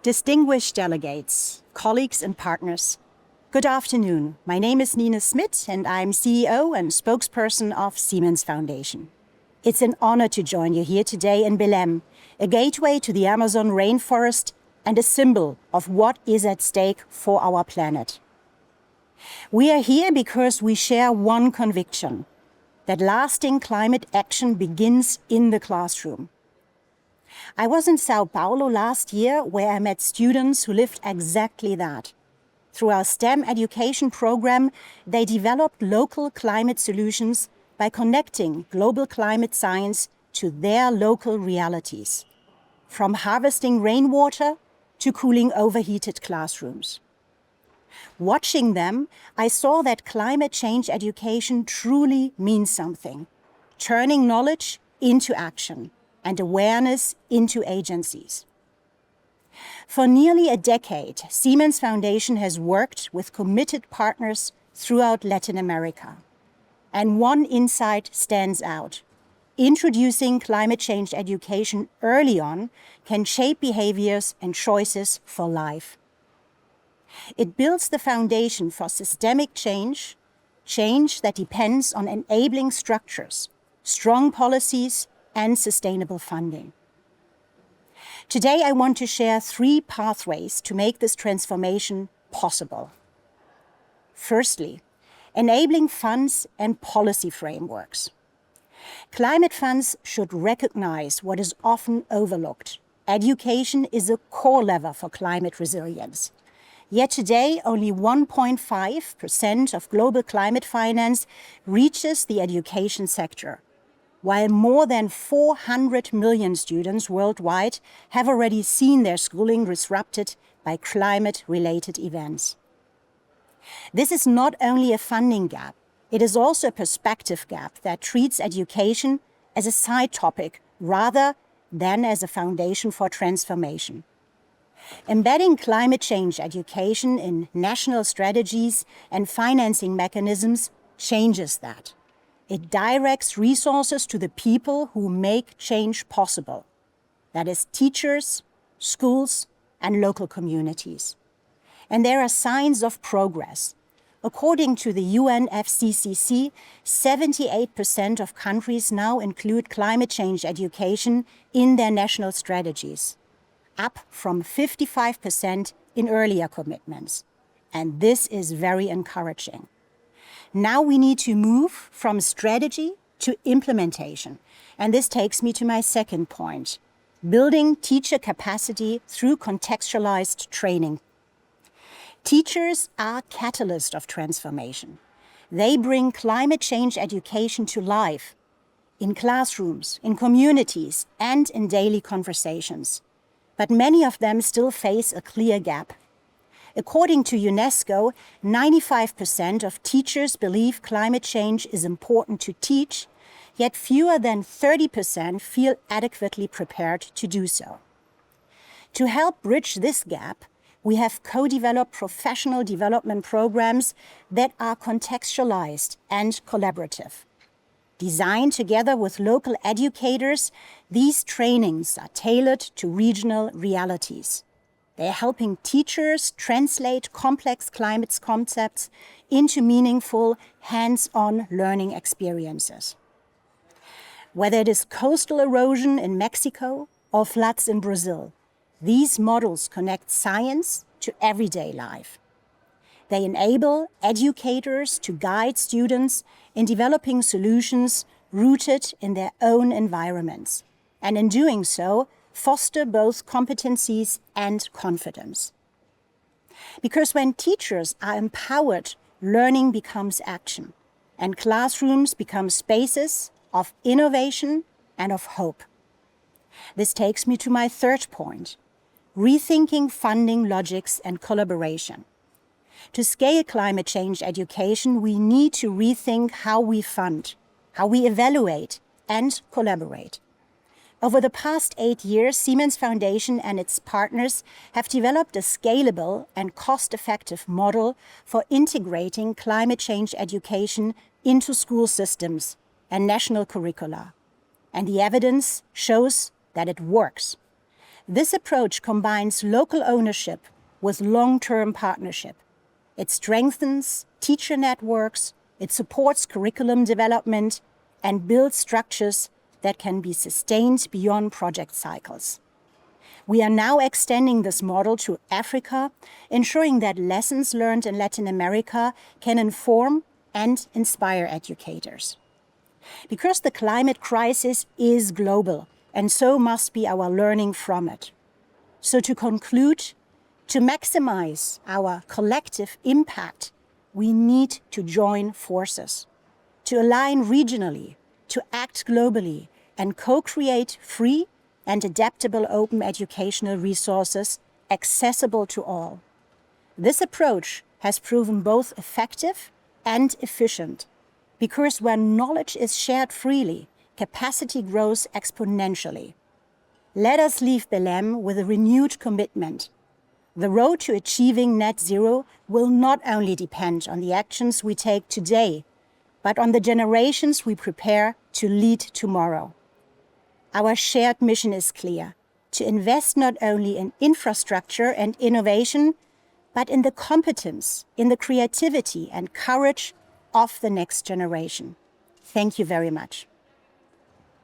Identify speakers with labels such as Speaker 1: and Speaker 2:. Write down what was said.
Speaker 1: Distinguished delegates, colleagues and partners, good afternoon. My name is Smidt and I'm CEO and spokesperson of Siemens Foundation. It's an honor to join you here today in Belem, a gateway to the Amazon rainforest and a symbol of what is at stake for our planet. We are here because we share one conviction, that lasting climate action begins in the classroom. I was in Sao Paulo last year where I met students who lived exactly that. Through our STEM education program, they developed local climate solutions by connecting global climate science to their local realities, from harvesting rainwater to cooling overheated classrooms. Watching them, I saw that climate change education truly means something, turning knowledge into action and awareness into agencies. For nearly a decade, Siemens Foundation has worked with committed partners throughout Latin America. And one insight stands out. Introducing climate change education early on can shape behaviors and choices for life. It builds the foundation for systemic change, change that depends on enabling structures, strong policies, and sustainable funding. Today, I want to share 3 pathways to make this transformation possible. Firstly, enabling funds and policy frameworks. Climate funds should recognize what is often overlooked. Education is a core lever for climate resilience. Yet today, only 1.5% of global climate finance reaches the education sector, while more than 400 million students worldwide have already seen their schooling disrupted by climate-related events. This is not only a funding gap, it is also a perspective gap that treats education as a side topic rather than as a foundation for transformation. Embedding climate change education in national strategies and financing mechanisms changes that. It directs resources to the people who make change possible. That is teachers, schools, and local communities. And there are signs of progress. According to the UNFCCC, 78% of countries now include climate change education in their national strategies, up from 55% in earlier commitments. And this is very encouraging. Now we need to move from strategy to implementation. And this takes me to my second point, building teacher capacity through contextualized training. Teachers are catalysts of transformation. They bring climate change education to life, in classrooms, in communities, and in daily conversations. But many of them still face a clear gap. According to UNESCO, 95% of teachers believe climate change is important to teach, yet fewer than 30% feel adequately prepared to do so. To help bridge this gap, we have co-developed professional development programs that are contextualized and collaborative. Designed together with local educators, these trainings are tailored to regional realities. They're helping teachers translate complex climate concepts into meaningful, hands-on learning experiences. Whether it is coastal erosion in Mexico or floods in Brazil, these models connect science to everyday life. They enable educators to guide students in developing solutions rooted in their own environments, and in doing so, foster both competencies and confidence. Because when teachers are empowered, learning becomes action, and classrooms become spaces of innovation and of hope. This takes me to my third point, rethinking funding logics and collaboration. To scale climate change education, we need to rethink how we fund, how we evaluate, and collaborate. Over the past 8 years, Siemens Foundation and its partners have developed a scalable and cost-effective model for integrating climate change education into school systems and national curricula. And the evidence shows that it works. This approach combines local ownership with long-term partnership. It strengthens teacher networks, it supports curriculum development, and builds structures that can be sustained beyond project cycles. We are now extending this model to Africa, ensuring that lessons learned in Latin America can inform and inspire educators. Because the climate crisis is global, and so must be our learning from it. So to conclude, to maximize our collective impact, we need to join forces, to align regionally, to act globally, and co-create free and adaptable open educational resources accessible to all. This approach has proven both effective and efficient, because when knowledge is shared freely, capacity grows exponentially. Let us leave Belem with a renewed commitment. The road to achieving net zero will not only depend on the actions we take today, but on the generations we prepare to lead tomorrow. Our shared mission is clear: to invest not only in infrastructure and innovation, but in the competence, in the creativity and courage of the next generation. Thank you very much.